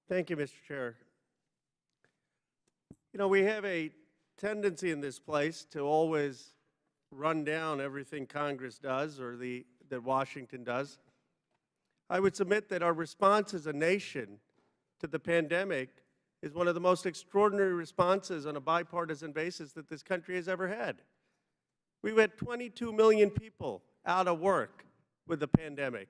Thank you, Mr. Chair. You know, we have a tendency in this place to always run down everything Congress does or that Washington does. I would submit that our response as a nation to the pandemic is one of the most extraordinary responses on a bipartisan basis that this country has ever had. We had 22 million people out of work with the pandemic.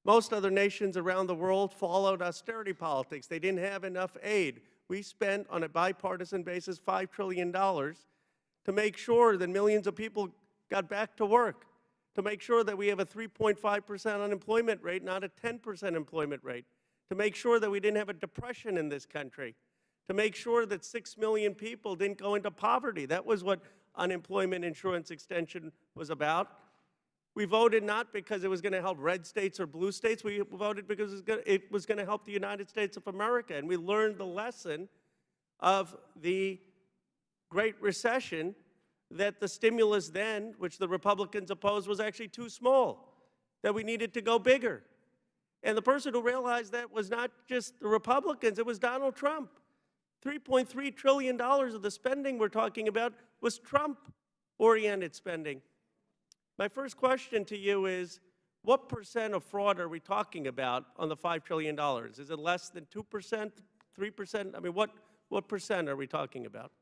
Most other nations around the world followed austerity politics. They didn't have enough aid. We spent, on a bipartisan basis, $5 trillion to make sure that millions of people got back to work, to make sure that we have a 3.5% unemployment rate, not a 10% employment rate, to make sure that we didn't have a depression in this country, to make sure that 6 million people didn't go into poverty. That was what unemployment insurance extension was about. We voted not because it was going to help red states or blue states. We voted because it was going to help the United States of America. And we learned the lesson of the Great Recession that the stimulus then, which the Republicans opposed, was actually too small, that we needed to go bigger. And the person who realized that was not just the Republicans, it was Donald Trump. $3.3 trillion of the spending we're talking about was Trump-oriented spending. My first question to you is, what percent of fraud are we talking about on the $5 trillion? Is it less than 2%, 3%? I mean, what percent are we talking about?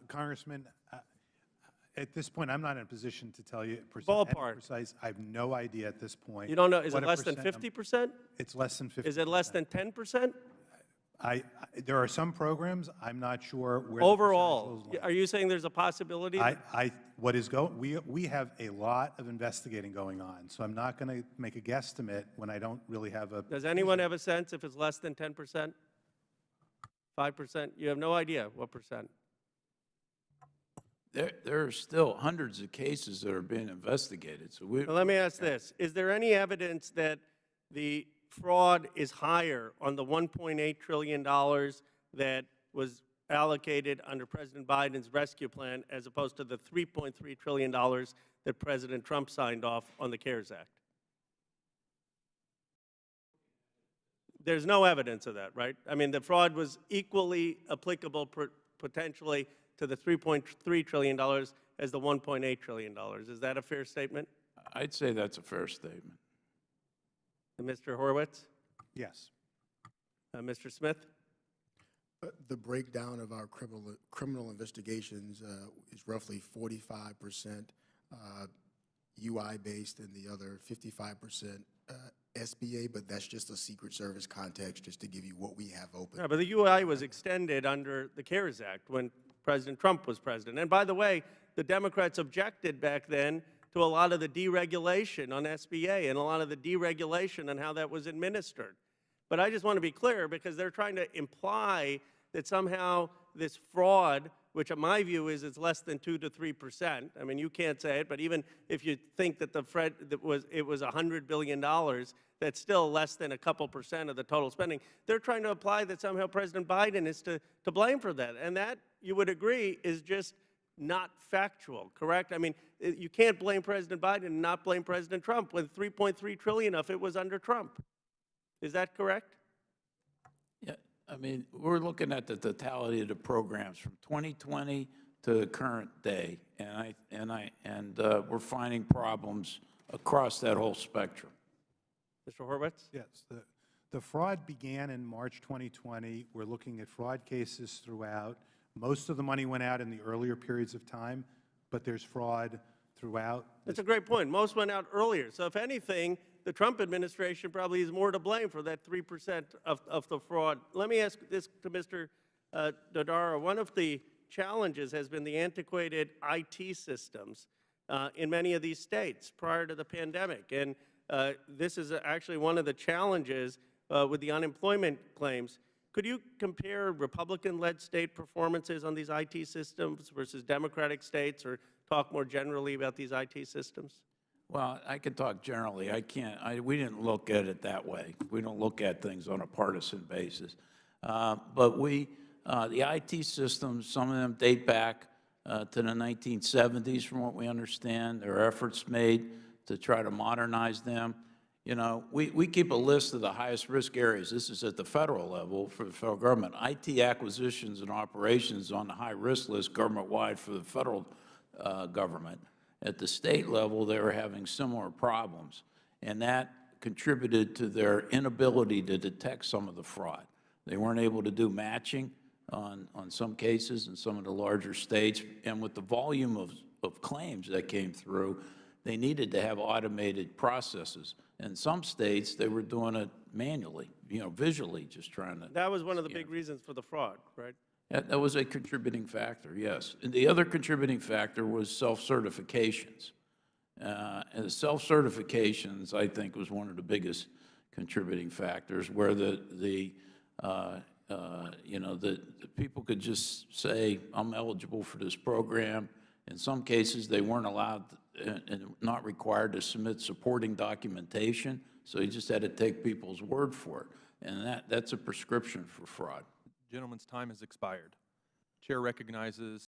Congressman, at this point, I'm not in a position to tell you Ballpark. precise. I have no idea at this point. You don't know? Is it less than 50%? It's less than 50%. Is it less than 10%? There are some programs. I'm not sure where. Overall, are you saying there's a possibility? We have a lot of investigating going on, so I'm not going to make a guesstimate when I don't really have a. Does anyone have a sense if it's less than 10%? 5%? You have no idea what percent? There are still hundreds of cases that are being investigated. So well, let me ask this. Is there any evidence that the fraud is higher on the $1.8 trillion that was allocated under President Biden's rescue plan as opposed to the $3.3 trillion that President Trump signed off on the CARES Act? There's no evidence of that, right? I mean, the fraud was equally applicable potentially to the $3.3 trillion as the $1.8 trillion. Is that a fair statement? I'd say that's a fair statement. And Mr. Horowitz? Yes. Mr. Smith? The breakdown of our criminal investigations is roughly 45% UI-based and the other 55% SBA, but that's just a Secret Service context just to give you what we have open. No, but the UI was extended under the CARES Act when President Trump was president. And by the way, the Democrats objected back then to a lot of the deregulation on SBA and a lot of the deregulation on how that was administered. But I just want to be clear because they're trying to imply that somehow this fraud, which in my view is it's less than 2 to 3%. I mean, you can't say it, but even if you think that it was $100 billion, that's still less than a couple percent of the total spending. They're trying to apply that somehow President Biden is to blame for that. And that, you would agree, is just not factual, correct? I mean, you can't blame President Biden and not blame President Trump when $3.3 trillion of it was under Trump. Is that correct? Yeah, I mean, we're looking at the totality of the programs from 2020 to the current day, and we're finding problems across that whole spectrum. Mr. Horowitz? Yes. The fraud began in March 2020. We're looking at fraud cases throughout. Most of the money went out in the earlier periods of time, but there's fraud throughout. That's a great point. Most went out earlier. So if anything, the Trump administration probably is more to blame for that 3% of the fraud. Let me ask this to Mr. Dodaro. One of the challenges has been the antiquated IT systems in many of these states prior to the pandemic. And this is actually one of the challenges with the unemployment claims. Could you compare Republican-led state performances on these IT systems versus Democratic states, or talk more generally about these IT systems? Well, I can talk generally. I can't. We didn't look at it that way. We don't look at things on a partisan basis. But the IT systems, some of them date back to the 1970s, from what we understand. There are efforts made to try to modernize them. You know, we keep a list of the highest risk areas. This is at the federal level for the federal government. IT acquisitions and operations on the high risk list government-wide for the federal government. At the state level, they were having similar problems, and that contributed to their inability to detect some of the fraud. They weren't able to do matching on some cases in some of the larger states, and with the volume of claims that came through, they needed to have automated processes. In some states, they were doing it manually, you know, visually, just trying to. That was one of the big reasons for the fraud, right? That was a contributing factor, yes. And the other contributing factor was self-certifications. And the self-certifications, I think, was one of the biggest contributing factors, where the people could just say, I'm eligible for this program. In some cases, they weren't allowed and not required to submit supporting documentation, so you just had to take people's word for it. And that's a prescription for fraud. Gentleman's time has expired. Chair recognizes